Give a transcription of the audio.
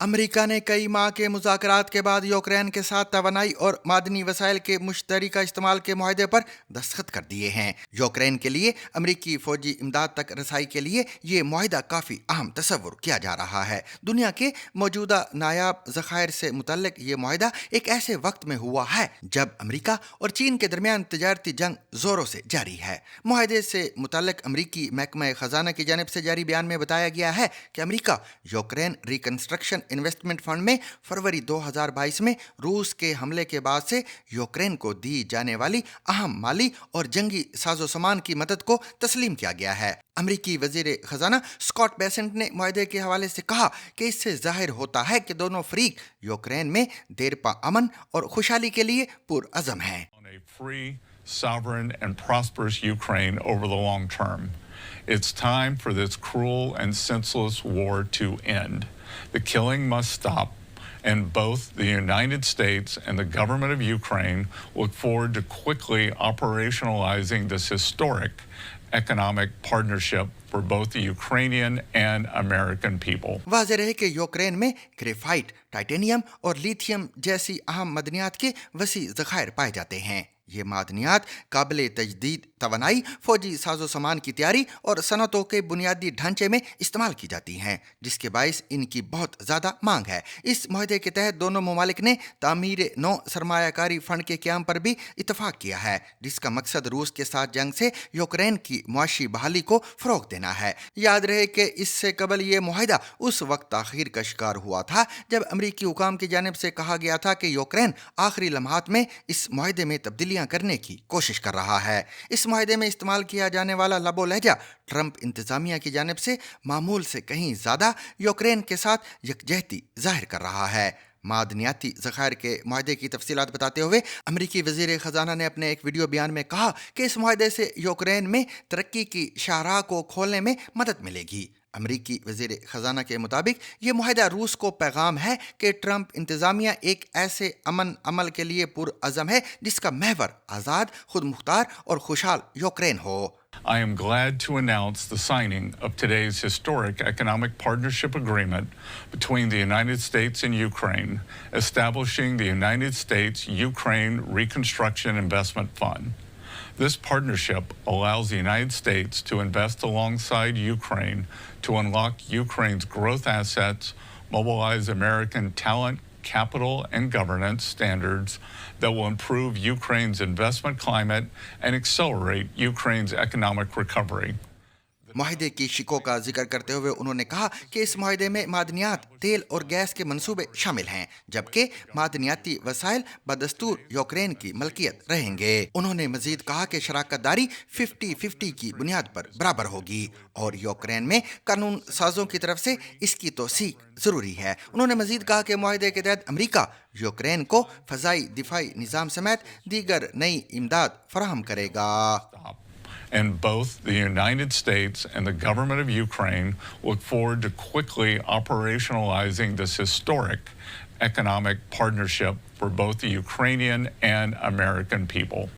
America ने कई माह के मुज़ाकरात के बाद यूक्रेन के साथ तवानाई और मादनी वसाइल के मुश्तरका इस्तेमाल के मुआहदे पर दस्तखत कर दिए हैं। यूक्रेन के लिए अमेरिकी फौजी इमदाद तक रसाई के लिए ये मुआहदा काफ़ी अहम तस्वुर किया जा रहा है। दुनिया के मौजूदा नायाब ज़खायर से मुतल्लिक ये मुआहदा एक ऐसे वक्त में हुआ है जब अमेरिका और चीन के दरमियान तजारती जंग जोरों से जारी है। मुआहदे से मुतल्लिक अमेरिकी महकमा खजाना की जानिब से जारी बयान में बताया गया है कि America Ukraine reconstruction investment fund में फरवरी 2022 में रूस के हमले के बाद से यूक्रेन को दी जाने वाली अहम माली और जंगी साजो सामान की मदद को तस्लीम किया गया है। अमेरिकी वजीर खजाना स्कॉट बेसेंट ने मुआहदे के हवाले से कहा कि इससे जाहिर होता है कि दोनों फरीक यूक्रेन में देरपा अमन और खुशहाली के लिए पुरअज़म हैं। Sovereign and prosperous Ukraine over the long term. It's time for this cruel and senseless war to end. The killing must stop, and both the United States and the government of Ukraine look forward to quickly operationalizing this historic economic partnership for both the Ukrainian and American people. वाज़ेह है कि Ukraine में graphite, titanium और lithium जैसी अहम मदनियात के वसी ज़खायर पाए जाते हैं। ये मादनियात काबिल तजदीद तवानाई, फौजी साजो सामान की तैयारी और सनतों के बुनियादी ढांचे में इस्तेमाल की जाती हैं, जिसके बायस इनकी बहुत ज़्यादा मांग है। इस मुआहदे के तहत दोनों ममालिक ने तामीर नौ सरमायाकारी फ़ंड के क़याम पर भी इतफ़ाक़ किया है, जिसका मकसद रूस के साथ जंग से यूक्रेन की मुआशी बहाली को फ़रोग़ देना है। याद रहे कि इससे कबल ये मुआहदा उस वक्त ताख़ीर का शिकार हुआ था जब अमरीकी हुकाम की जानिब से कहा गया था कि यूक्रेन आखिरी लम्हात में इस मुआहदे में तब्दीलियाँ करने की कोशिश कर रहा है। इस मुआहदे में इस्तेमाल किया जाने वाला लबो लहजा ट्रंप इंतजामिया की जानिब से मामूल से कहीं ज्यादा यूक्रेन के साथ यकजहती जाहिर कर रहा है। मादनियाती ज़खायर के मुआहदे की तफसीलात बताते हुए अमरीकी वज़ीर ख़जाना ने अपने एक वीडियो बयान में कहा कि इस मुआहदे से यूक्रेन में तरक्की की शाहराह को खोलने में मदद मिलेगी। अमरीकी वज़ीर ख़जाना के मुताबिक ये मुआहदा रूस को पैगाम है कि ट्रंप इंतज़ामिया एक ऐसे अमन अमल के लिए पुरअज़म है जिसका महवर आज़ाद, खुद मुख्तार और खुशहाल यूक्रेन हो। I am glad to announce the signing of today's historic economic partnership agreement between the United States and Ukraine, establishing the United States-Ukraine Reconstruction Investment Fund. This partnership allows the United States to invest alongside Ukraine to unlock Ukraine's growth assets, mobilize American talent, capital, and governance standards that will improve Ukraine's investment climate and accelerate Ukraine's economic recovery. मुआहदे की शिकों का जिक्र करते हुए उन्होंने कहा कि इस मुआहदे में मादनियात, तेल और गैस के मंसूबे शामिल हैं, जबकि मादनियाती वसाइल बदस्तूर यूक्रेन की मलकियत रहेंगे। उन्होंने मजीद कहा कि शराकतदारी 50-50 की बुनियाद पर बराबर होगी और यूक्रेन में कानून साजों की तरफ से इसकी तौसीक ज़रूरी है। उन्होंने मजीद कहा कि मुआहदे के तहत अमेरिका यूक्रेन को फ़ज़ाई दिफाई निज़ाम समेत दीगर नई इमदाद फराहम करेगा। And both the United States and the government of Ukraine look forward to quickly operationalizing this historic economic partnership for both the Ukrainian and American people.